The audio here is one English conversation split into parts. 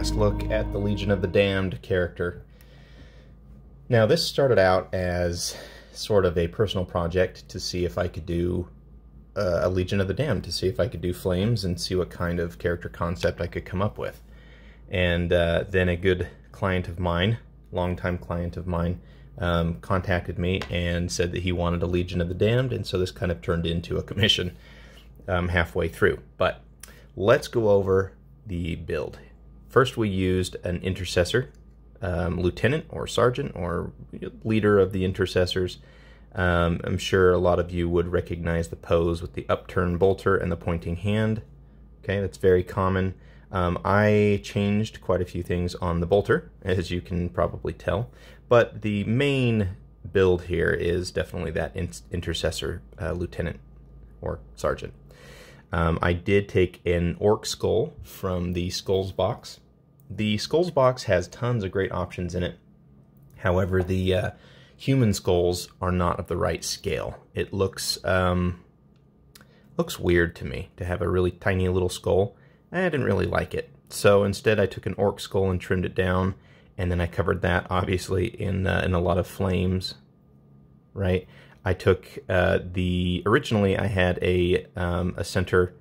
last look at the Legion of the Damned character. Now this started out as sort of a personal project to see if I could do a Legion of the Damned, to see if I could do flames and see what kind of character concept I could come up with. And then a good client of mine, longtime client of mine, contacted me and said that he wanted a Legion of the Damned, and so this kind of turned into a commission halfway through. But let's go over the build. First we used an intercessor, lieutenant or sergeant or leader of the intercessors. I'm sure a lot of you would recognize the pose with the upturned bolter and the pointing hand. Okay, that's very common. I changed quite a few things on the bolter, as you can probably tell, but the main build here is definitely that intercessor lieutenant or sergeant. I did take an orc skull from the Skulls box. The Skulls box has tons of great options in it. However, the human skulls are not of the right scale. It looks weird to me to have a really tiny little skull. I didn't really like it. So instead I took an orc skull and trimmed it down, and then I covered that obviously in a lot of flames, right? I took originally I had a center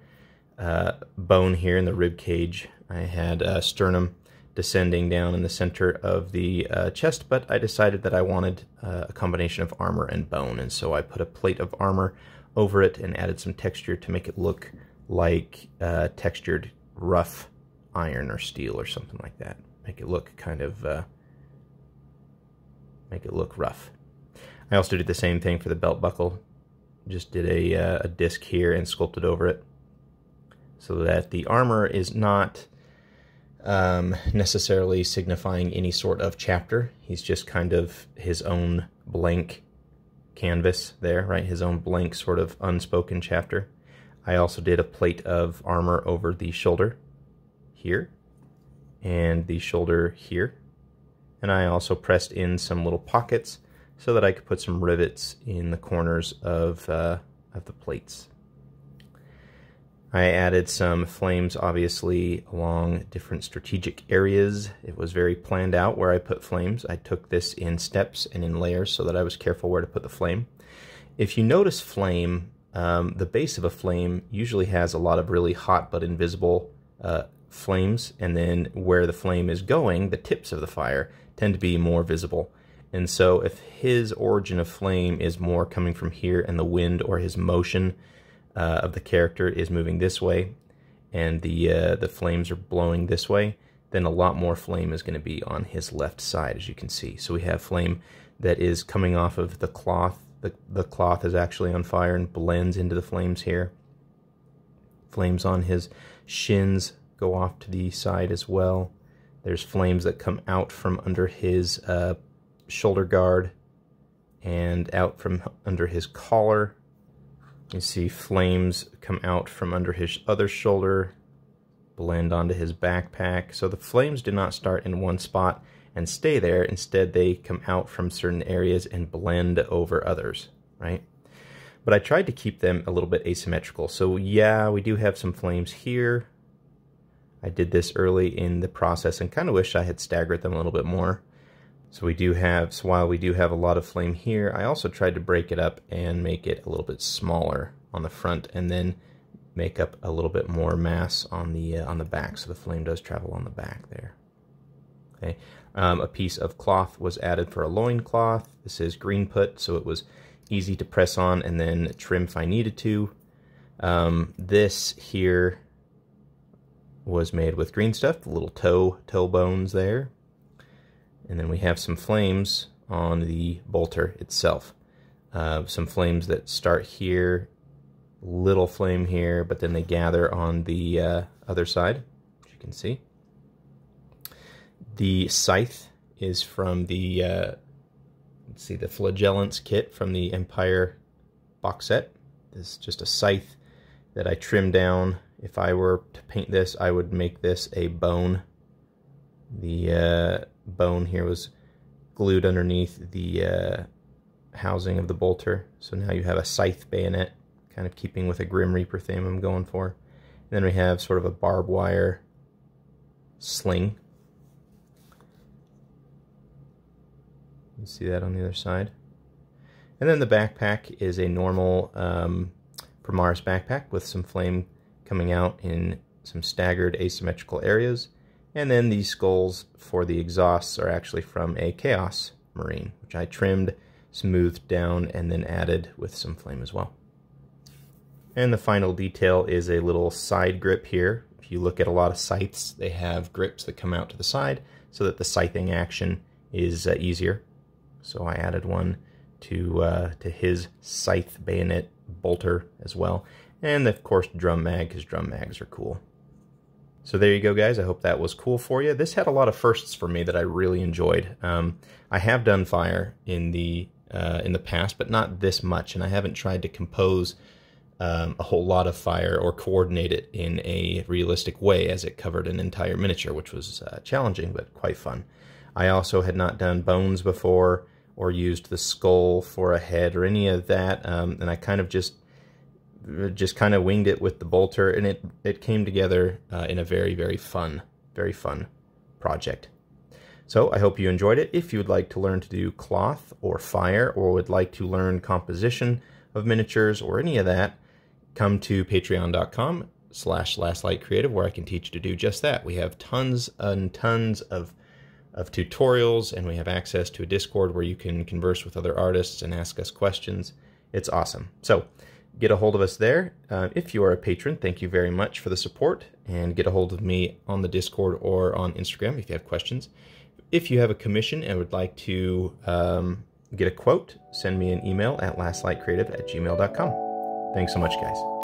bone here in the rib cage. I had a sternum descending down in the center of the chest, but I decided that I wanted a combination of armor and bone, and so I put a plate of armor over it and added some texture to make it look like textured rough iron or steel or something like that. Make it look kind of make it look rough. I also did the same thing for the belt buckle. Just did a disc here and sculpted over it so that the armor is not necessarily signifying any sort of chapter. He's just kind of his own blank canvas there, right? His own blank sort of unspoken chapter. I also did a plate of armor over the shoulder here and the shoulder here. And I also pressed in some little pockets so that I could put some rivets in the corners of the plates. I added some flames, obviously, along different strategic areas. It was very planned out where I put flames. I took this in steps and in layers so that I was careful where to put the flame. If you notice flame, the base of a flame usually has a lot of really hot but invisible flames, and then where the flame is going, the tips of the fire tend to be more visible. And so if his origin of flame is more coming from here and the wind, or his motion of the character is moving this way and the flames are blowing this way, then a lot more flame is going to be on his left side, as you can see. So we have flame that is coming off of the cloth. The cloth is actually on fire and blends into the flames here. Flames on his shins go off to the side as well. There's flames that come out from under his shoulder guard and out from under his collar. You see flames come out from under his other shoulder, blend onto his backpack. So the flames do not start in one spot and stay there. Instead, they come out from certain areas and blend over others, right? But I tried to keep them a little bit asymmetrical. So yeah, we do have some flames here. I did this early in the process and kind of wish I had staggered them a little bit more. So while we do have a lot of flame here, I also tried to break it up and make it a little bit smaller on the front, and then make up a little bit more mass on the back, so the flame does travel on the back there. Okay, a piece of cloth was added for a loincloth. This is green put, so it was easy to press on and then trim if I needed to. This here was made with green stuff, the little toe bones there. And then we have some flames on the bolter itself. Some flames that start here, little flame here, but then they gather on the other side, as you can see. The scythe is from the, let's see, the Flagellants kit from the Empire box set. This is just a scythe that I trimmed down. If I were to paint this, I would make this a bone. The bone here was glued underneath the housing of the bolter. So now you have a scythe bayonet, kind of keeping with a Grim Reaper theme I'm going for. And then we have sort of a barbed wire sling You see that on the other side. And then the backpack is a normal Primaris backpack with some flame coming out in some staggered asymmetrical areas. And then these skulls for the exhausts are actually from a Chaos Marine, which I trimmed, smoothed down, and then added with some flame as well. And the final detail is a little side grip here. If you look at a lot of scythes, they have grips that come out to the side so that the scything action is easier. So I added one to his scythe bayonet bolter as well. And of course drum mag, because drum mags are cool. So there you go, guys. I hope that was cool for you. This had a lot of firsts for me that I really enjoyed. I have done fire in the past, but not this much, and I haven't tried to compose a whole lot of fire or coordinate it in a realistic way, as it covered an entire miniature, which was challenging but quite fun. I also had not done bones before or used the skull for a head or any of that, and I kind of just kind of winged it with the bolter, and it came together in a very fun project. So I hope you enjoyed it. If you would like to learn to do cloth or fire, or would like to learn composition of miniatures or any of that, come to patreon.com/lastlightcreative, where I can teach you to do just that. We have tons and tons of tutorials, and we have access to a Discord where you can converse with other artists and ask us questions. It's awesome. So get a hold of us there. If you are a patron, thank you very much for the support, and get a hold of me on the Discord or on Instagram if you have questions. If you have a commission and would like to get a quote, send me an email at lastlightcreative@gmail.com. Thanks so much, guys.